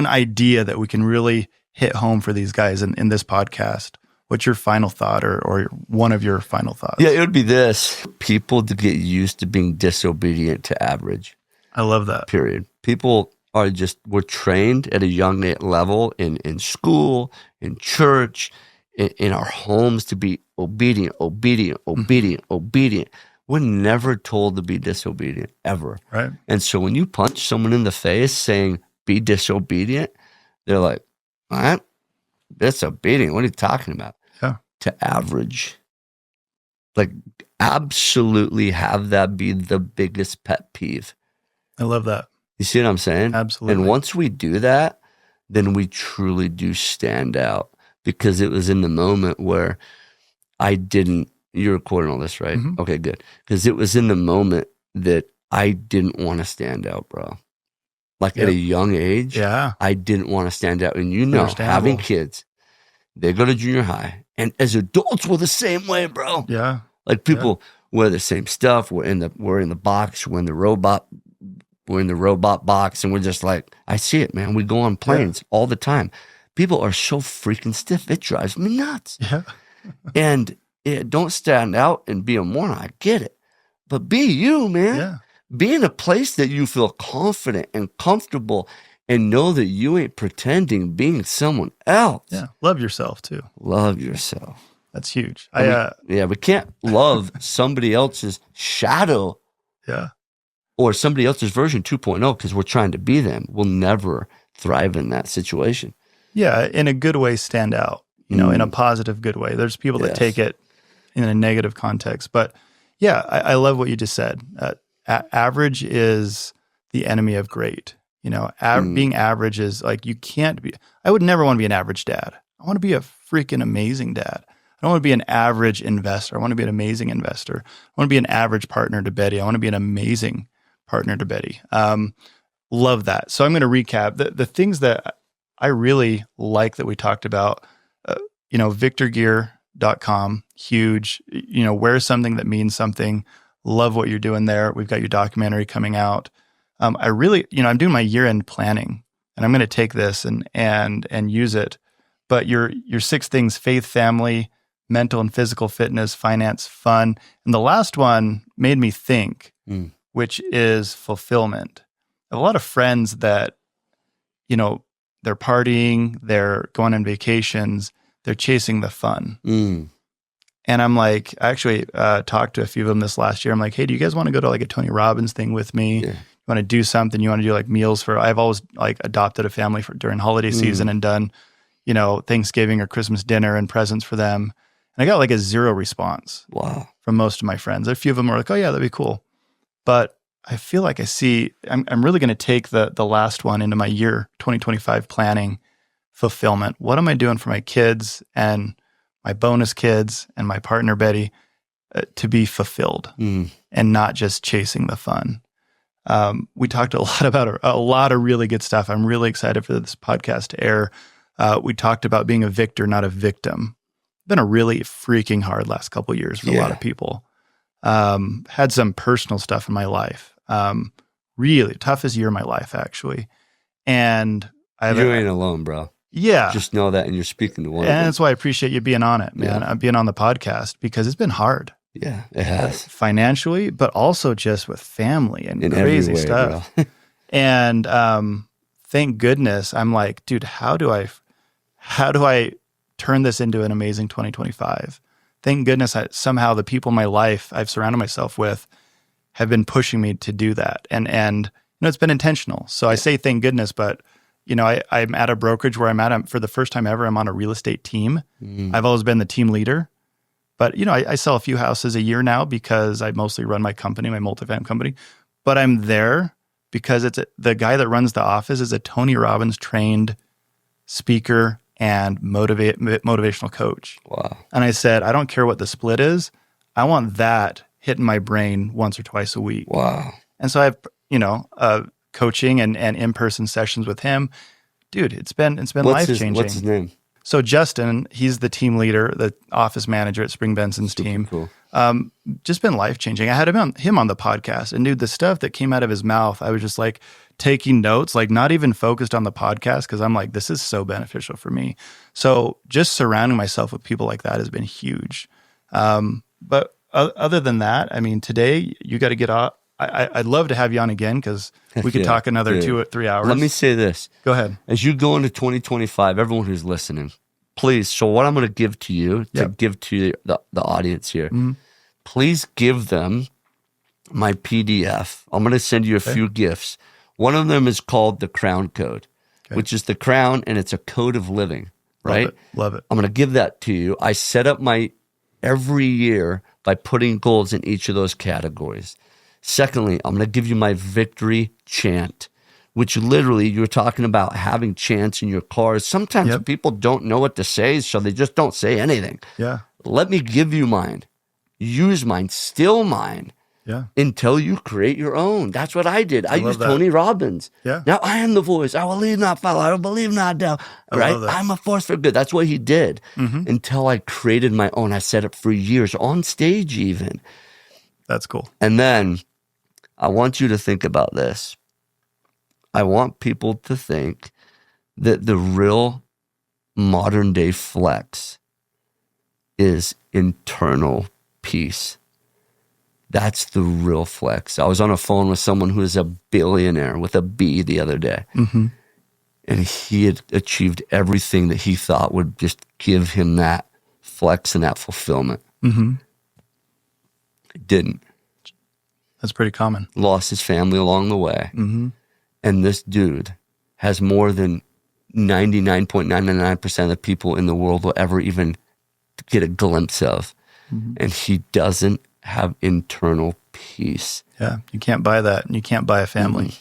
idea that we can really hit home for these guys in this podcast, what's your final thought or one of your final thoughts? Yeah, it would be this. People to get used to being disobedient to average. I love that. Period. People we're trained at a young level in school, in church, in our homes to be obedient. We're never told to be disobedient, ever. Right. And so when you punch someone in the face saying, be disobedient, they're like, what? Disobedient? What are you talking about? Yeah. To average. Like, absolutely have that be the biggest pet peeve. I love that. You see what I'm saying? Absolutely. And once we do that, then we truly do stand out, because it was in the moment where you're recording all this, right? Mm-hmm. Okay, good. Because it was in the moment that I didn't want to stand out, bro. Like at a young age, I didn't want to stand out. And having kids, they go to junior high. And as adults, we're the same way, bro. Yeah. Like people wear the same stuff. We're in the box. We're in the robot box. And we're just like, I see it, man. We go on planes all the time. People are so freaking stiff. It drives me nuts. Yeah. And don't stand out and be a moron. I get it. But be you, man. Yeah. Be in a place that you feel confident and comfortable and know that you ain't pretending being someone else. Yeah. Love yourself too. Love yourself. That's huge. We can't love somebody else's shadow. Yeah. Or somebody else's version 2.0 because we're trying to be them. We'll never thrive in that situation. Yeah. In a good way, stand out, in a positive, good way. There's people that take it in a negative context. But yeah, I love what you just said. Average is the enemy of great. Being average is like, you can't be. I would never want to be an average dad. I want to be a freaking amazing dad. I don't want to be an average investor. I want to be an amazing investor. I want to be an average partner to Betty. I want to be an amazing partner to Betty. Love that. So I'm going to recap the things that I really like that we talked about. VictorGear.com, huge. Wear something that means something. Love what you're doing there. We've got your documentary coming out. I really, I'm doing my year-end planning, and I'm going to take this and use it. But your 6 things: faith, family, mental and physical fitness, finance, fun. And the last one made me think, which is fulfillment. I have a lot of friends that, they're partying, they're going on vacations, they're chasing the fun. And I'm like, I actually talked to a few of them this last year. I'm like, hey, do you guys want to go to like a Tony Robbins thing with me? Yeah. You want to do something? You want to do like meals I've always like adopted a family during holiday season and done, Thanksgiving or Christmas dinner and presents for them. And I got like a 0 response. Wow. From most of my friends. A few of them were like, oh yeah, that'd be cool. But I feel like I'm really going to take the last one into my year 2025 planning, fulfillment. What am I doing for my kids and my bonus kids and my partner, Betty, to be fulfilled and not just chasing the fun? We talked a lot about a lot of really good stuff. I'm really excited for this podcast to air. We talked about being a victor, not a victim. It's been a really freaking hard last couple of years for a lot of people. Had some personal stuff in my life. Really toughest year of my life, actually. And you ain't alone, bro. Yeah. Just know that, and you're speaking to one of And them. that's why I appreciate you being on it, man. I'm being on the podcast because it's been hard. Yeah, it has. Financially, but also just with family and crazy stuff. And thank goodness, I'm like, dude, how do I turn this into an amazing 2025? Thank goodness somehow the people in my life I've surrounded myself with have been pushing me to do that. And it's been intentional. So I say thank goodness, but I'm at a brokerage where for the first time ever, I'm on a real estate team. I've always been the team leader, but I sell a few houses a year now because I mostly run my company, my multifamily company, but I'm there because the guy that runs the office is a Tony Robbins trained speaker and motivational coach. Wow. And I said, I don't care what the split is. I want that hitting my brain once or twice a week. Wow. And so I have, coaching and in-person sessions with him. Dude, it's been life-changing. What's his name? So Justin, he's the team leader, the office manager at Spring Benson's team. Cool. Just been life-changing. I had him on the podcast, and dude, the stuff that came out of his mouth, I was just like taking notes, like not even focused on the podcast because I'm like, this is so beneficial for me. So just surrounding myself with people like that has been huge. But other than that, I mean, today you got to get out I'd love to have you on again because we could Yeah, talk another dude. 2 or 3 hours. Let me say this. Go ahead. As you go into 2025, everyone who's listening, please, so what I'm going to give to you, give to the audience here, please give them my PDF. I'm going to send you a few gifts. One of them is called the Crown Code, which is the crown, and it's a code of living, right? Love it. I'm going to give that to you. I set up my every year by putting goals in each of those categories. Secondly, I'm going to give you my victory chant, which literally you're talking about having chants in your cars. Sometimes people don't know what to say, so they just don't say anything. Yeah. Let me give you mine. Use mine, still mine. Yeah. Until you create your own. That's what I did. I used Tony Robbins. Yeah. Now I am the voice. I will lead, not follow. I will believe, not doubt. Right? I'm a force for good. That's what he did. Until I created my own. I said it for years, on stage even. That's cool. And then I want you to think about this. I want people to think that the real modern day flex is internal peace. That's the real flex. I was on a phone with someone who is a billionaire with a B the other day. And he had achieved everything that he thought would just give him that flex and that fulfillment. It didn't. That's pretty common. Lost his family along the way. And this dude has more than 99.999% of the people in the world will ever even get a glimpse of. And he doesn't have internal peace. Yeah. You can't buy that. And you can't buy a family.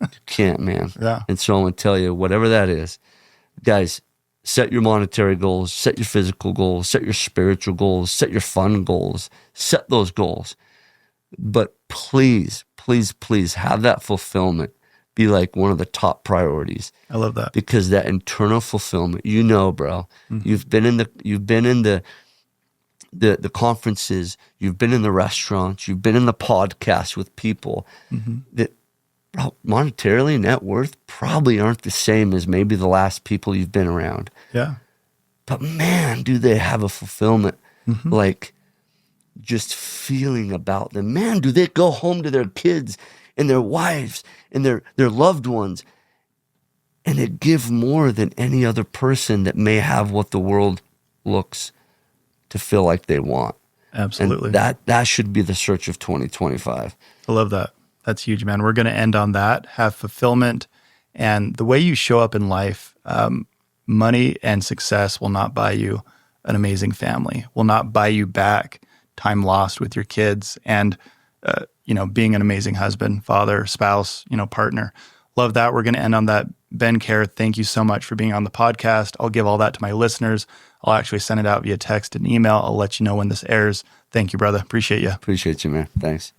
You can't, man. Yeah. And so I'm going to tell you, whatever that is, guys, set your monetary goals, set your physical goals, set your spiritual goals, set your fun goals, set those goals. But please, please, please have that fulfillment be like one of the top priorities. I love that. Because that internal fulfillment, bro, you've been in the conferences, you've been in the restaurants, you've been in the podcast with people that monetarily, net worth probably aren't the same as maybe the last people you've been around. Yeah. But man, do they have a fulfillment, like just feeling about them. Man, do they go home to their kids and their wives and their loved ones and they give more than any other person that may have what the world looks to feel like they want. Absolutely. And that should be the search of 2025. I love that. That's huge, man. We're going to end on that. Have fulfillment. And the way you show up in life, money and success will not buy you an amazing family, will not buy you back time lost with your kids and, being an amazing husband, father, spouse, partner. Love that. We're going to end on that. Ben Kjar, thank you so much for being on the podcast. I'll give all that to my listeners. I'll actually send it out via text and email. I'll let you know when this airs. Thank you, brother. Appreciate you. Appreciate you, man. Thanks.